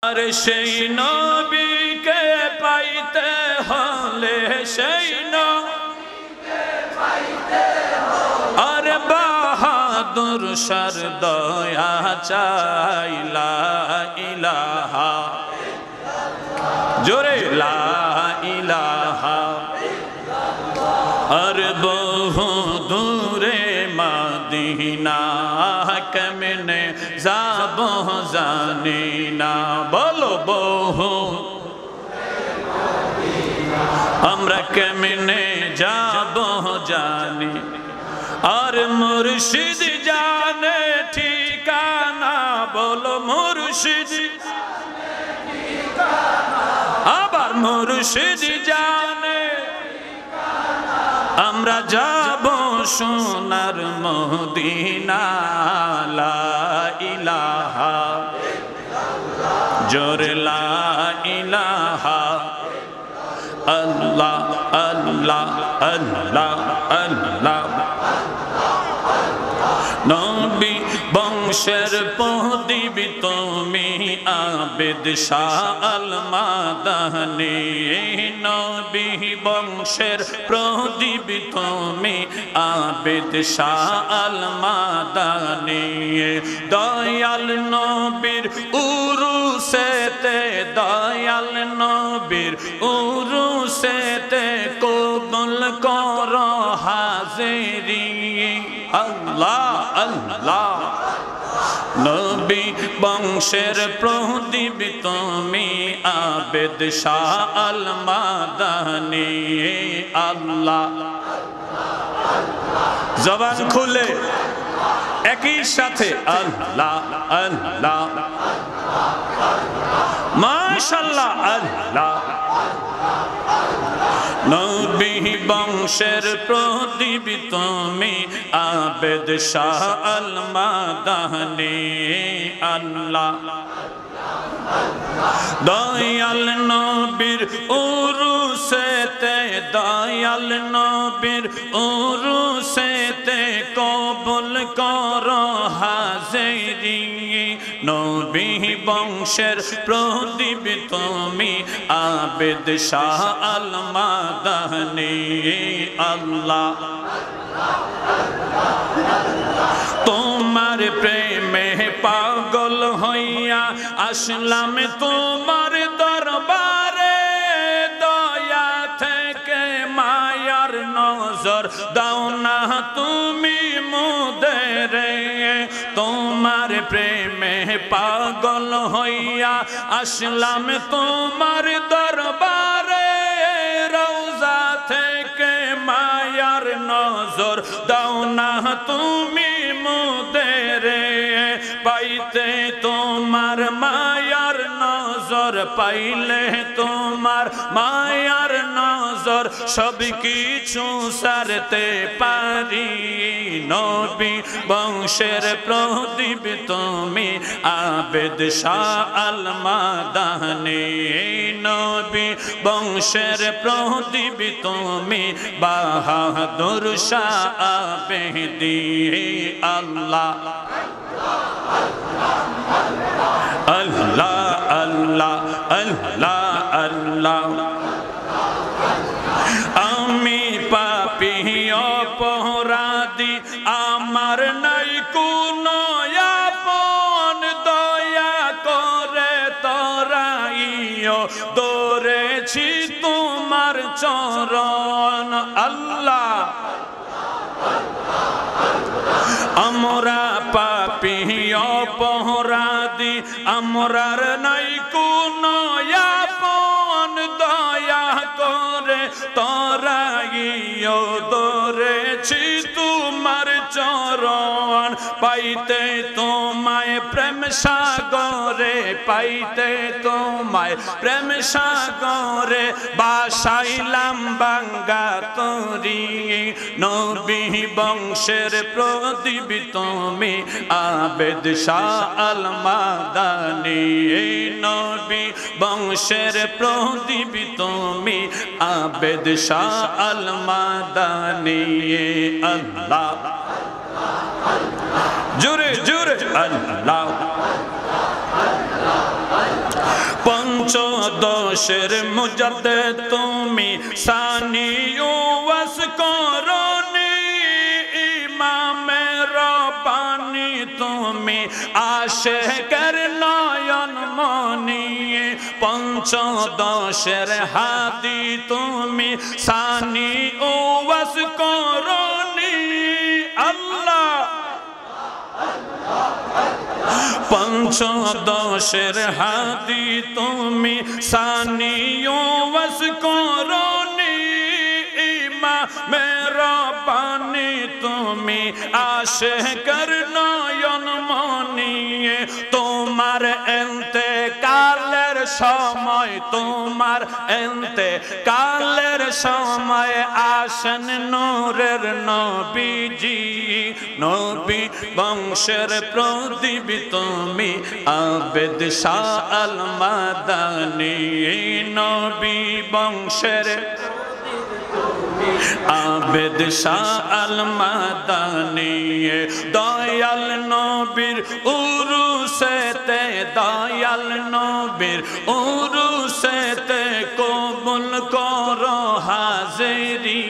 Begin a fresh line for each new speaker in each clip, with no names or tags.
আর সেই নবীকে পাইতে হলে সেই নবীকে পাইতে হলে আর বাহাদুর শার দয়া চাই লা ইলাহা জোরে লা ইলাহা আর বহু দূরে মদিনা কেমনে যাব জানি না বলো বহু আমরা কেমনে যাব জানি আর মুর্শিদ জানে ঠিকানা বলো মুর্শিদ আবার মুর্শিদ জানে আমরা যাব সোনার মদিনা লা ইলাহা জোরে লা ইলাহা আল্লাহ আল্লাহ আল্লাহ আল্লাহ নবী বংশের প্রদীপ তুমি আবেদ শাহ আল মাদানী নবী বংশের প্রদীপ তুমি আবেদ শাহ আল মাদানী দয়াল নবীর উরুসেতে দয়াল নবীর উরুসেতে কবুল কর হাজিরি আল্লাহ আল্লাহ নবী বংশের প্রদীপ তুমি আবেদ শাহ আল মাদানী আল্লাহ জবান খুলে একই সাথে আল্লাহ আল্লাহ মাশাআল্লাহ আল্লাহ নবী বংশের প্রদীপ তুমি আবেদ শাহ আল মাদানী আল্লাহ দয়াল নবীর উরুসেতে দয়াল নবীর উরুসেতে কবুল কর হাজিরি নবী বংশের প্রদীপ তুমি আবেদ শাহ আল মাদানী আল্লাহ তোমার প্রেমে পাগল হইয়া আসলাম তোমার দরবারে দয়া থেকে মায়ার নজর দাও না তুমি মোদেরে তোমার প্রেমে পাগল হইয়া আসলাম তোমার দরবারে রওজা থেকে মায়ার নজর দাও না তুমি মোদেরে পাইতে তোমার মায়ার নজর পাইলে তোমার মায়ার নজর সব কিছু সারতে পারি নবী বংশের প্রদীপ তুমি আবেদ শাহ আল মাদানী নবী বংশের প্রদীপ তুমি বাহাদুর শাহ আবেদী আল্লাহ আল্লাহ আল্লাহ আল্লাহ আল্লাহ আমি পাপী অপরাধী আমার নাই কোনো আপন দয়া করে তরাইও দৌড়েছি তোমার চরণ আল্লাহ আমরা পাপী অপরাধী আমরার নাই কোনো আপন দয়া করে তরাইও দৌড়েছি তোমার চরণ পাইতে তোমায় প্রেম সাগরে পাইতে তোমায় প্রেম সাগরে বাসাইলাম বাঙ্গা তরি নবী বংশের প্রদীপ তুমি আবেদ শাহ আল মাদানী নবী বংশের প্রদীপ তুমি আবেদ শাহ আল মাদানী আল্লাহ জোরে জোরে আল্লাহ দশের মুজাদ্দেদ তুমি সানি ওয়াস করনি ইমামে রব্বানি তুমি আশিকের নয়ন মনি পঞ্চদশের হাদি তুমি সানি ওয়াস করনি আল্লাহ পঞ্চদশের হাদি তুমি সানি ওয়াস করনি ইমামে রব্বানি তুমি আশিকের নয়ন মনি তোমার ইন্তেকালের সময় তোমার ইন্তেকালের সময় আসেন নূরের নবীজি নবী বংশের প্রদীপ তুমি আবেদ শাহ আল মাদানী নবী বংশের আবেদ শাহ আল মাদানী দয়াল নবীর উরুসেতে দয়াল নবীর উরুসেতে কবুল করো হাজিরি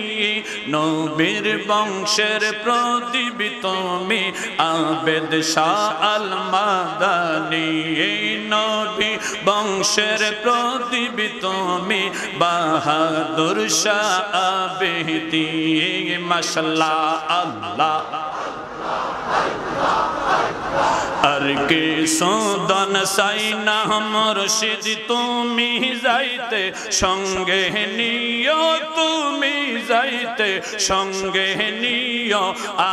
নবীর বংশের প্রদীপ তুমি আবেদ শাহ আল মাদানী নবী বংশের প্রদীপ তুমি বাহাদুর শাহ আবেদি মাশাআল্লাহ আল্লাহ আর কে সদন সাইনা মুর্শিদ তুমি যাইতে সঙ্গে নিও তুমি যাইতে সঙ্গে নিও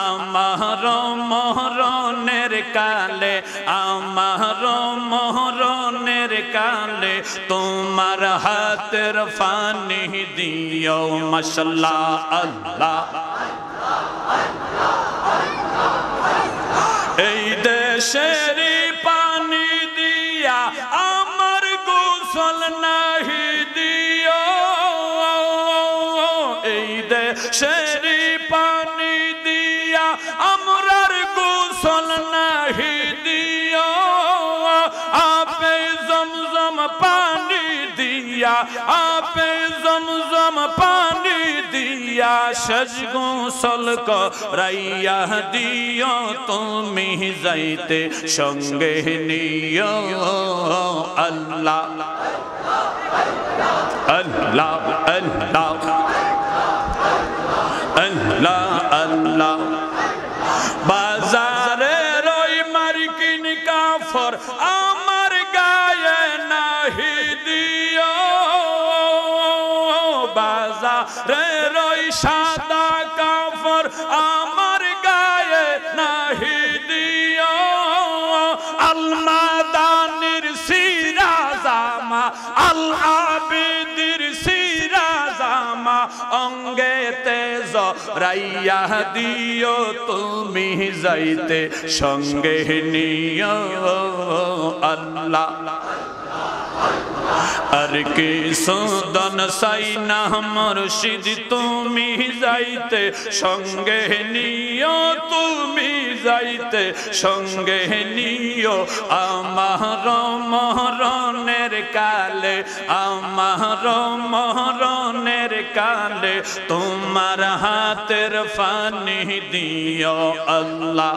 আমার মরণের কালে আমার মরণের কালে তোমার হাতের ফানি দিও মাশাআল্লাহ আল্লাহ এই দেশের পানি দিয়া আমার গোসল নাহি দিও এই দেশের পানি দিয়া আমরার গোসল নাহি দিও আপে জমজম পানি দিয়া আপে জমজম পানি দিয়া সজ গোসল করাইয়া দিও তুমি যাইতে সঙ্গে নিও আল্লাহ আল্লাহ আল্লাহ আল্লাহ আল্লাহ বাজারে রই মার্কিন কাফর আমার গায়ে নাহি দিও বাজারে রই সাদা কাফর আমার গায়ে নাহি দিও আল মাদানির সিরা জামা আল আবিদির সিরা জামা অঙ্গে তেজ রাইয়া দিও তুমি যাইতে সঙ্গে নিও আল্লাহ আর কে সদন সাইনা মুর্শিদ তুমি যাইতে সঙ্গে নিও তুমি যাইতে সঙ্গে নিও আমার মরণের কালে আমার মরণের কালে তোমার হাতের ফানি দিও আল্লাহ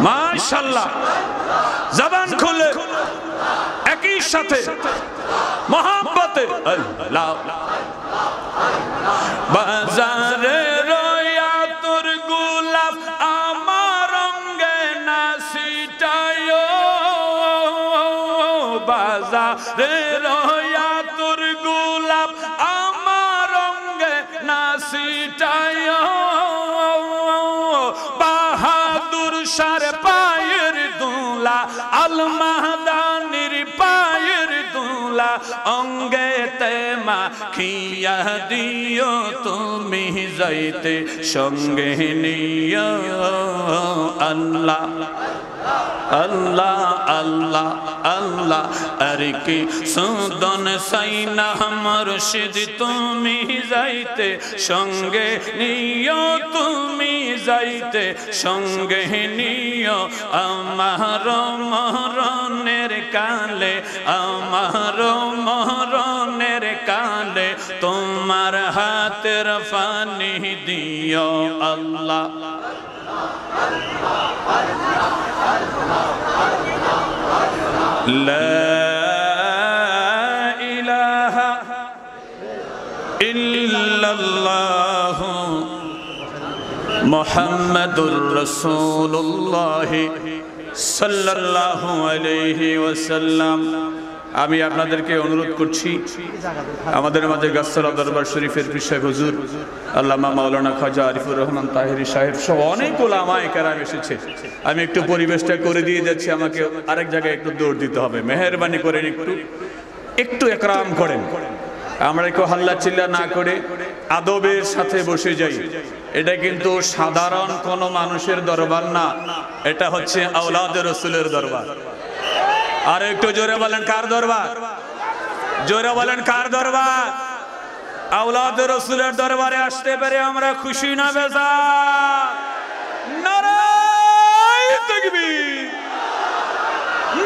মাশাআল্লাহ জবান খুলে একই সাথে মোহাব্বতে আল্লাহ বাজারে রয়া তোর গোলাপ আমার অঙ্গে নাসিটায়ো বাজারে রয়া তোর গোলাপ আমার অঙ্গে নাসিটায়ো বাহাদুর শার পায়ের দুলা আল মাদানির পায়ের দুলা অঙ্গে তেমা খিয়া দিও তুমি যাইতে সঙ্গে নিও আল্লাহ আল্লাহ আল্লাহ আল্লাহ আর কি সুদন সাইনা মুর্শিদ তুমি যাইতে সঙ্গে নিও তুমি যাইতে সঙ্গে নিও আমার মরণের কালে আমার মরণের কালে তোমার হাতের পানি দিও আল্লাহ লা ইলাহা ইল্লাল্লাহ মুহাম্মাদুর রাসূলুল্লাহ সাল্লাল্লাহু আলাইহি ওয়াসাল্লাম। আমি আপনাদেরকে অনুরোধ করছি আমাদের মাঝে গাছতলা দরবার শরীফের পীর সাহেব হুজুর আল্লামা মাওলানা খাজা আরিফুর রহমান তাহেরি সাহেব সহ অনেক ওলামায়ে কেরাম এসেছে। আমি একটু পরিবেশটা করে দিয়ে যাচ্ছি, আমাকে আরেক জায়গায় একটু দৌড় দিতে হবে। মেহেরবানি করেন একটু একরাম করেন। আমরা একটু হাল্লা চিল্লা না করে আদবের সাথে বসে যাই। এটা কিন্তু সাধারণ কোনো মানুষের দরবার না, এটা হচ্ছে আওলাদে রাসূলের দরবার। আর একটু জোরে বলেন কার দরবার? জোরে বলেন কার দরবার? আওলাদে রাসূলের দরবারে আসতে পেরে আমরা খুশি না বেজার? নারায়ে তাকবীর,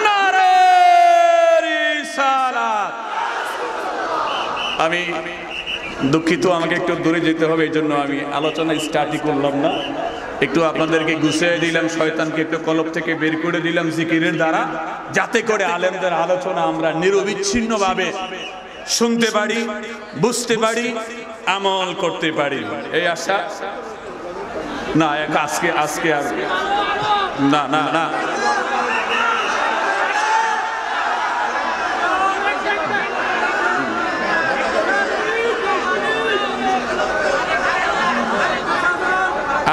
নারায়ে রিসালাত। আমি দুঃখিত, আমাকে একটু দূরে যেতে হবে, এই জন্য আমি আলোচনা স্টার্টই করলাম না। একটু আপনাদেরকে গুছিয়ে দিলাম, শয়তানকে একটু কলব থেকে বের করে দিলাম জিকিরের দ্বারা, যাতে করে আলেমদের আলোচনা আমরা নিরবিচ্ছিন্নভাবে শুনতে পারি, বুঝতে পারি, আমল করতে পারি। এই আশা না, আজকে আজকে আর না না না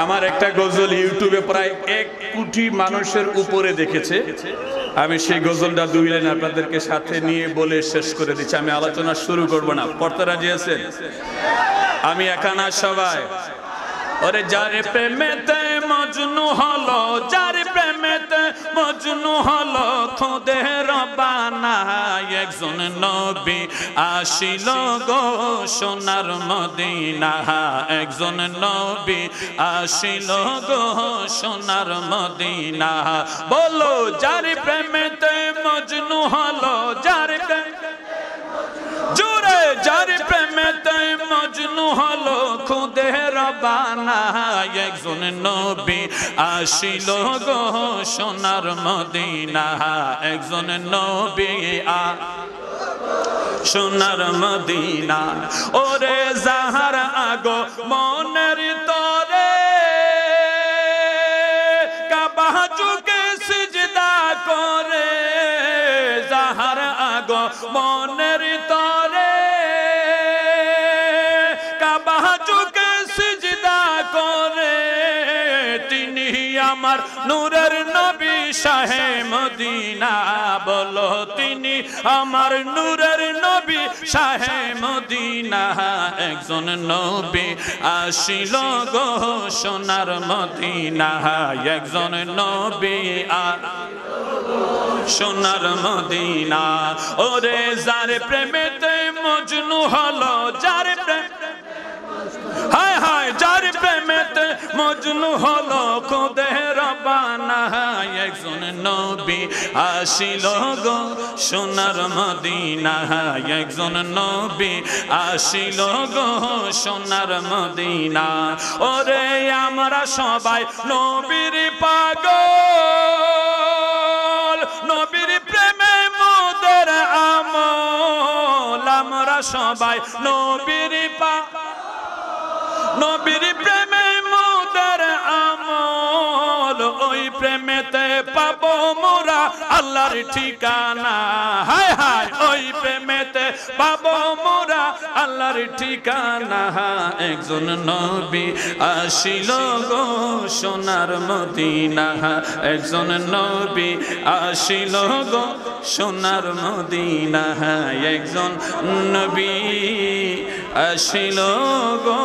আমার একটা গজল ইউটিউবে প্রায় 1 কোটি মানুষের উপরে দেখেছে। আমি সেই গজলটা 2 লাইন আপনাদেরকে সাথে নিয়ে বলে শেষ করে দিচ্ছি। আমি আলোচনা শুরু করব না। পড়তে রাজি আছেন? আমি একা না, সবাই। ওরে যার প্রেমেতে মজনু হলো, যার প্রেমেতে মজনু হলো, খোদে রব্বানা একজন নবী আসিল গো সোনার মদিনা, একজন নবী আসিল গো সোনার মদিনা। বলো যার প্রেমেতে মজনু হলো, যার জোরে যার প্রেমেতে মজনু হলো, খুদে রব্বানা একজন নবী আসিল গো সোনার মদিনা, একজন নবী সোনার মদিনা। ওরে যাহার আগো মনের তরে কাবা ঝুঁকে সিজদা করে, যাহার আগো মনের তরে কাবা ঝুঁকে সিজদা করে, তিনি আমার নূরের নবী শাহে মদিনা। বলো তিনি আমার নূরের নবী শাহে মদিনা, একজন নবী আসিল গো সোনার মদিনা, একজন নবী সোনার মদিনা। ওরে যার প্রেমেতে মজনু হলো, যার প্রেম হায় হায় যার প্রেমেতে মজনু হলো, খোদে রব্বানা একজন নবী আসিল গো সোনার মদিনা, একজন নবী আসিল গো সোনার মদিনা। ওরে আমরা সবাই নবীর পাগল, নবীর প্রেমে মোদের আমল। আমরা সবাই নবীর নবীর প্রেমে মোদের আমল, ওই প্রেমেতে পাবো মোরা আল্লাহর ঠিকানা। হায় হায় ওই প্রেমেতে পাবো মোরা আল্লাহর ঠিকানা, একজন নবী আসিল গো সোনার মদিনা, একজন নবী আসিল গো সোনার মদিনা, একজন নবী আসিল গো।